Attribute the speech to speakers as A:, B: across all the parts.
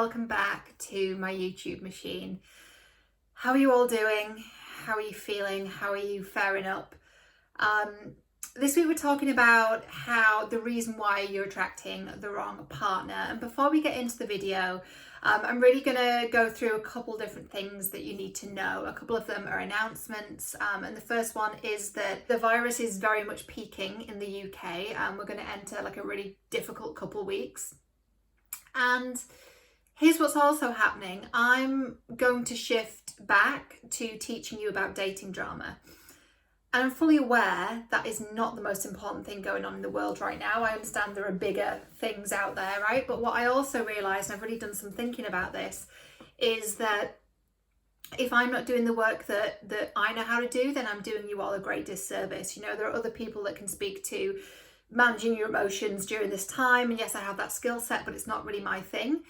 A: welcome back to my YouTube machine. How are you all doing? How are you feeling? How are you faring up? This week we're talking about the reason why you're attracting the wrong partner. And before we get into the video, I'm really going to go through a couple different things that you need to know. A couple of them are announcements, and the first one is that the virus is very much peaking in the UK, and we're going to enter like a really difficult couple weeks. And here's what's also happening. I'm going to shift back to teaching you about dating drama. And I'm fully aware that is not the most important thing going on in the world right now. I understand there are bigger things out there, right? But what I also realise, and I've really done some thinking about this, is that if I'm not doing the work that I know how to do, then I'm doing you all a great disservice. You know, there are other people that can speak to managing your emotions during this time. And yes, I have that skill set, but it's not really my thing.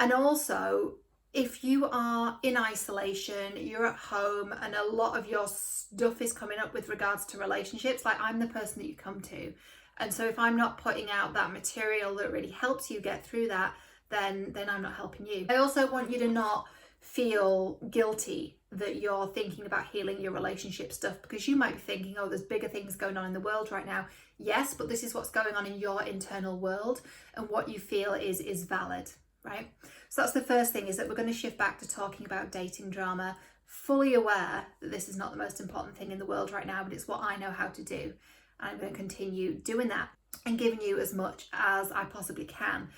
A: And also, if you are in isolation, you're at home, and a lot of your stuff is coming up with regards to relationships, like I'm the person that you come to. And so if I'm not putting out that material that really helps you get through that, then I'm not helping you. I also want you to not feel guilty that you're thinking about healing your relationship stuff, because you might be thinking, oh, there's bigger things going on in the world right now. Yes, but this is what's going on in your internal world, and what you feel is valid, right? So that's the first thing, is that we're going to shift back to talking about dating drama, fully aware that this is not the most important thing in the world right now, but it's what I know how to do. And I'm going to continue doing that and giving you as much as I possibly can.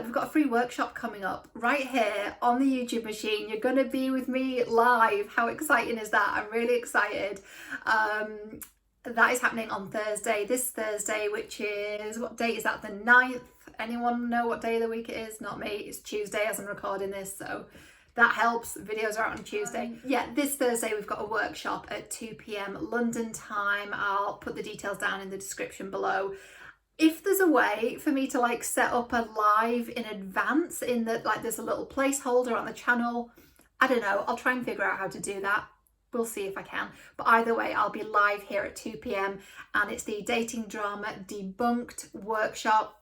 A: We've got a free workshop coming up right here on the YouTube machine. You're going to be with me live. How exciting is that? I'm really excited. That is happening on Thursday, this Thursday, which is, what date is that? The 9th. Anyone know what day of the week it is? Not me. It's Tuesday as I'm recording this, so that helps. Videos are out on Tuesday. Yeah, this Thursday we've got a workshop at 2 p.m. London time. I'll put the details down in the description below. If there's a way for me to like set up a live in advance, in that like there's a little placeholder on the channel, I don't know, I'll try and figure out how to do that. We'll see if I can. But either way, I'll be live here at 2 p.m. and it's the Dating Drama Debunked workshop.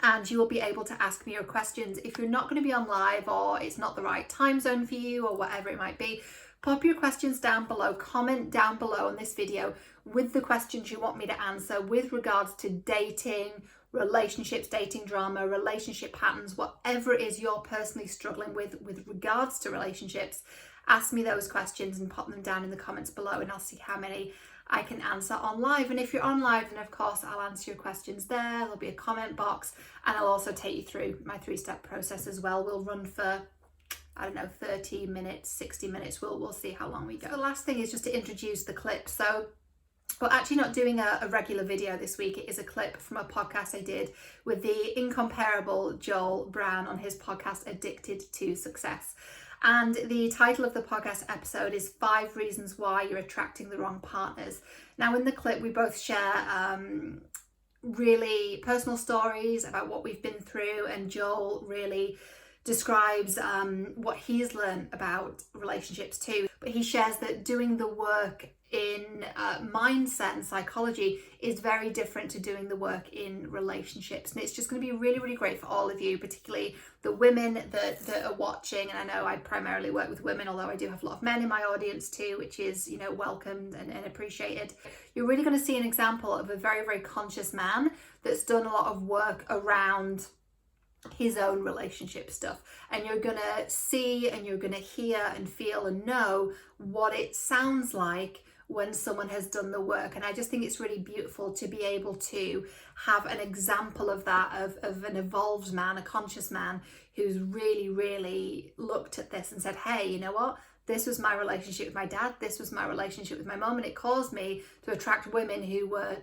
A: And you will be able to ask me your questions. If you're not going to be on live, or it's not the right time zone for you, or whatever it might be, pop your questions down below, comment down below on this video with the questions you want me to answer with regards to dating, relationships, dating drama, relationship patterns, whatever it is you're personally struggling with regards to relationships. Ask me those questions and pop them down in the comments below, and I'll see how many I can answer on live. And if you're on live, then of course I'll answer your questions there. There'll be a comment box, and I'll also take you through my 3-step process as well. We'll run for, I don't know, 30 minutes, 60 minutes. We'll see how long we go. The last thing is just to introduce the clip. So we're actually not doing a regular video this week. It is a clip from a podcast I did with the incomparable Joel Brown on his podcast, Addicted to Success. And the title of the podcast episode is 5 Reasons Why You're Attracting the Wrong Partners. Now in the clip, we both share really personal stories about what we've been through, and Joel really describes what he's learned about relationships too. But he shares that doing the work in mindset and psychology is very different to doing the work in relationships. And it's just going to be really, really great for all of you, particularly the women that are watching. And I know I primarily work with women, although I do have a lot of men in my audience too, which is, you know, welcomed and appreciated. You're really going to see an example of a very, very conscious man that's done a lot of work around his own relationship stuff, and you're gonna see and you're gonna hear and feel and know what it sounds like when someone has done the work. And I just think it's really beautiful to be able to have an example of that, of an evolved man, a conscious man who's really, really looked at this and said, hey, you know what? This was my relationship with my dad. This was my relationship with my mom, and it caused me to attract women who were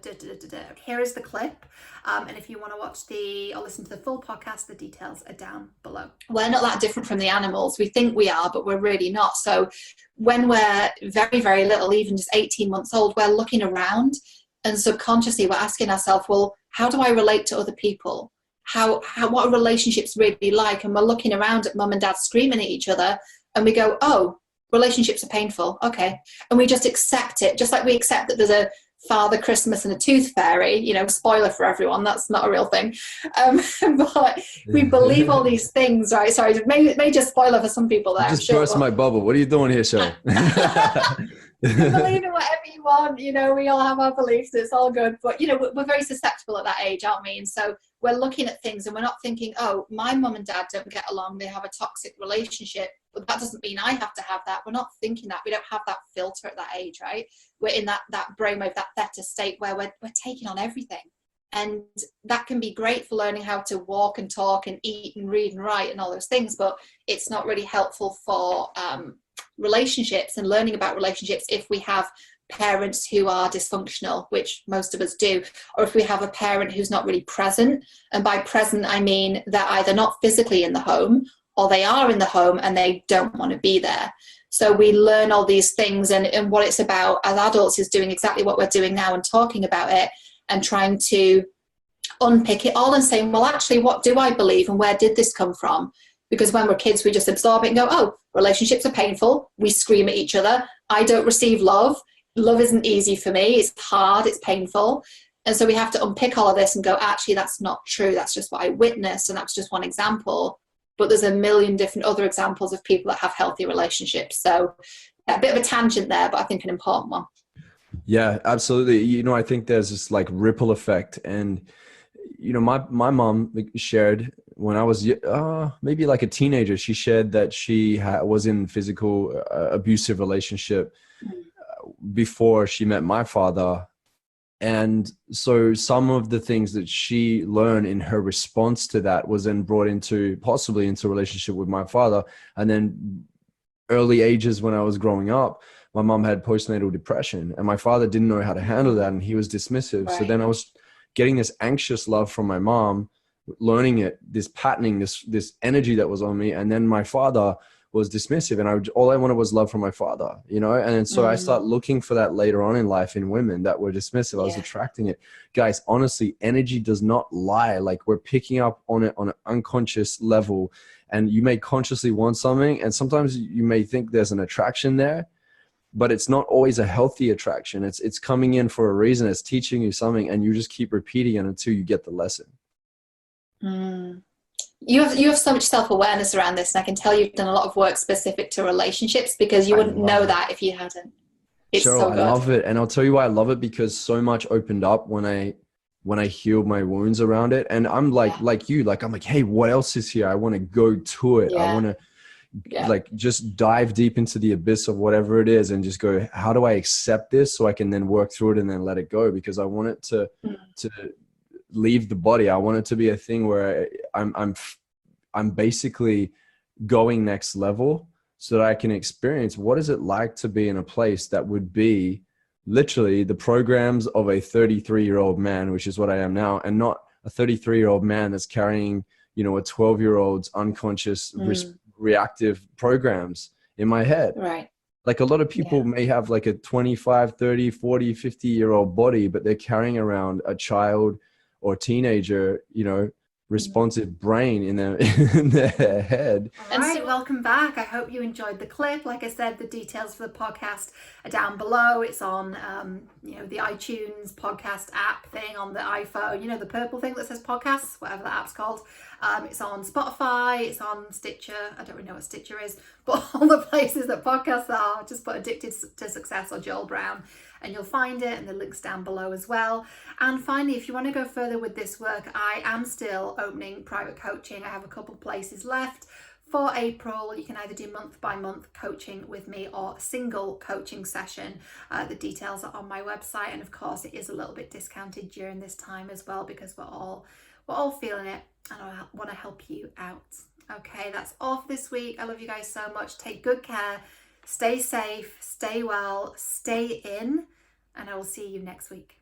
A: Here is the clip. And if you want to watch or listen to the full podcast, the details are down below. We're not that different from the animals. We think we are, but we're really not. So when we're very, very little, even just 18 months old, we're looking around, and subconsciously we're asking ourselves, well, how do I relate to other people? What are relationships really like? And we're looking around at mum and dad screaming at each other, and we go, oh, relationships are painful, okay. And we just accept it, just like we accept that there's a Father Christmas and a tooth fairy, you know, spoiler for everyone, that's not a real thing. But we believe all these things, right? Sorry, major spoiler for some people there.
B: You just burst my bubble. What are you doing here, Cheryl?
A: You can believe in whatever you want, you know, we all have our beliefs, it's all good. But, you know, we're very susceptible at that age, aren't we? And so we're looking at things and we're not thinking, oh, my mum and dad don't get along, they have a toxic relationship, but that doesn't mean I have to have that. We're not thinking that. We don't have that filter at that age, right? We're in that brainwave, that theta state where we're taking on everything. And that can be great for learning how to walk and talk and eat and read and write and all those things, but it's not really helpful for relationships and learning about relationships if we have parents who are dysfunctional, which most of us do, or if we have a parent who's not really present. And by present, I mean they're either not physically in the home or they are in the home and they don't want to be there. So we learn all these things, and what it's about as adults is doing exactly what we're doing now and talking about it and trying to unpick it all and saying, well, actually, what do I believe and where did this come from? Because when we're kids, we just absorb it and go, oh, relationships are painful. We scream at each other. I don't receive love. Love isn't easy for me. It's hard. It's painful. And so we have to unpick all of this and go, actually, that's not true. That's just what I witnessed. And that's just one example. But there's a million different other examples of people that have healthy relationships. So a bit of a tangent there, but I think an important one.
B: Yeah, absolutely. You know, I think there's this like ripple effect. And, you know, my mom shared when I was maybe like a teenager, she shared that she was in physical abusive relationship before she met my father. And so some of the things that she learned in her response to that was then brought possibly into a relationship with my father. And then early ages when I was growing up, my mom had postnatal depression and my father didn't know how to handle that. And he was dismissive. Right. So then I was getting this anxious love from my mom, learning it, this patterning, this energy that was on me. And then my father was dismissive, and all I wanted was love from my father, you know? And so I started looking for that later on in life in women that were dismissive. I was attracting it. Guys, honestly, energy does not lie. Like, we're picking up on it on an unconscious level, and you may consciously want something. And sometimes you may think there's an attraction there, but it's not always a healthy attraction. It's coming in for a reason. It's teaching you something, and you just keep repeating it until you get the lesson.
A: You have so much self-awareness around this, and I can tell you've done a lot of work specific to relationships, because you wouldn't know that if you hadn't. It's
B: Cheryl,
A: so good.
B: I love it. And I'll tell you why I love it, because so much opened up when I healed my wounds around it. And I'm like you, like, I'm like, hey, what else is here? I want to go to it. I want to like just dive deep into the abyss of whatever it is and just go, how do I accept this so I can then work through it and then let it go? Because I want it to leave the body. I want it to be a thing where I'm basically going next level so that I can experience what is it like to be in a place that would be literally the programs of a 33-year-old man, which is what I am now, and not a 33-year-old man that's carrying, you know, a 12-year-old's unconscious reactive programs in my head.
A: Right.
B: Like, a lot of people may have like a 25, 30, 40, 50-year-old body, but they're carrying around a child or teenager, you know, responsive brain in their head.
A: All right, welcome back. I hope you enjoyed the clip. Like I said, the details for the podcast are down below. It's on you know, the iTunes podcast app thing on the iPhone, you know, the purple thing that says podcasts, whatever the app's called. It's on Spotify, it's on Stitcher. I don't really know what Stitcher is, but all the places that podcasts are, just put Addicted to Success or Joel Brown and you'll find it, and the link's down below as well. And finally, if you want to go further with this work, I am still opening private coaching. I have a couple places left. For April, you can either do month by month coaching with me or a single coaching session. The details are on my website, and of course it is a little bit discounted during this time as well, because we're all feeling it, and I want to help you out. Okay, that's all for this week. I love you guys so much. Take good care, stay safe, stay well, stay in, and I will see you next week.